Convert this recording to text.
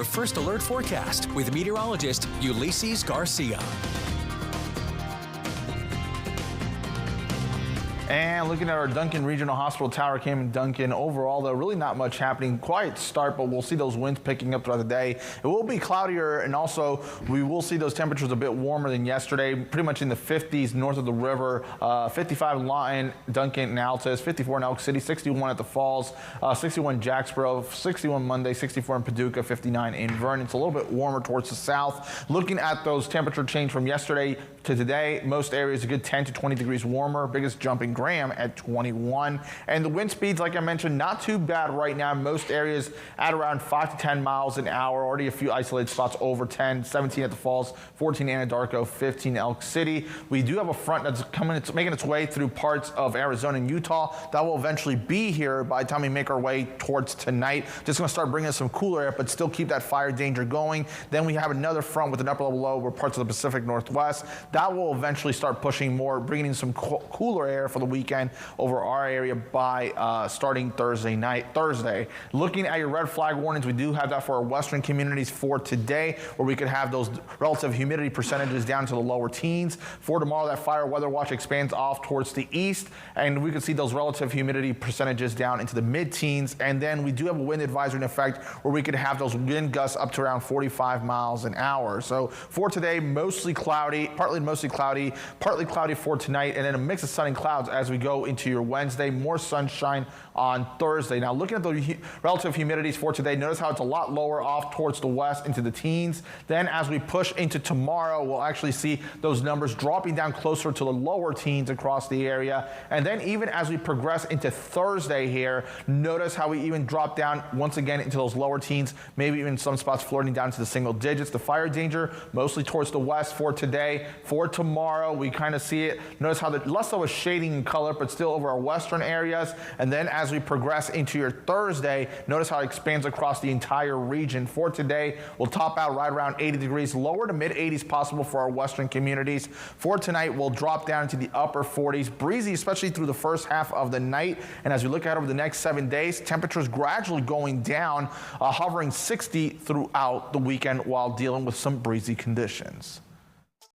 your first alert forecast with meteorologist Ulysses Garcia. And looking at our Duncan Regional Hospital Tower cam in Duncan, overall, though, really not much happening. Quiet start, but we'll see those winds picking up throughout the day. It will be cloudier, and also we will see those temperatures a bit warmer than yesterday, pretty much in the 50s north of the river, 55 in Lawton, Duncan, and Altus, 54 in Elk City, 61 at the Falls, 61 in Jacksboro, 61 Monday, 64 in Paducah, 59 in Vernon. It's a little bit warmer towards the south. Looking at those temperature change from yesterday to today, most areas a good 10 to 20 degrees warmer, biggest jump in Graham at 21. And the wind speeds, like I mentioned, not too bad right now. Most areas at around 5 to 10 miles an hour. Already a few isolated spots over 10, 17 at the Falls, 14 Anadarko, 15 Elk City. We do have a front that's coming, it's making its way through parts of Arizona and Utah. That will eventually be here by the time we make our way towards tonight. Just going to start bringing some cooler air, but still keep that fire danger going. Then we have another front with an upper level low over parts of the Pacific Northwest. That will eventually start pushing more, bringing in some cooler air for the weekend over our area by starting Thursday. Looking at your red flag warnings, we do have that for our western communities for today, where we could have those relative humidity percentages down to the lower teens. For tomorrow, that fire weather watch expands off towards the east, and we could see those relative humidity percentages down into the mid-teens. And then we do have a wind advisory in effect where we could have those wind gusts up to around 45 miles an hour. So for today, mostly cloudy, partly cloudy for tonight, and then a mix of sun and clouds as we go into your Wednesday. More sunshine on Thursday. Now, looking at the relative humidities for today, notice how it's a lot lower off towards the west into the teens. Then as we push into tomorrow, we'll actually see those numbers dropping down closer to the lower teens across the area. And then even as we progress into Thursday here, notice how we even drop down once again into those lower teens, maybe even some spots flirting down to the single digits. The fire danger mostly towards the west for today. For tomorrow, we kind of see it. Notice how the less so a shading in color, but still over our western areas. And then as we progress into your Thursday, notice how it expands across the entire region. For today, we'll top out right around 80 degrees, lower to mid 80s possible for our western communities. For tonight, we'll drop down into the upper 40s, breezy, especially through the first half of the night. And as we look out over the next 7 days, temperatures gradually going down, hovering 60 throughout the weekend while dealing with some breezy conditions.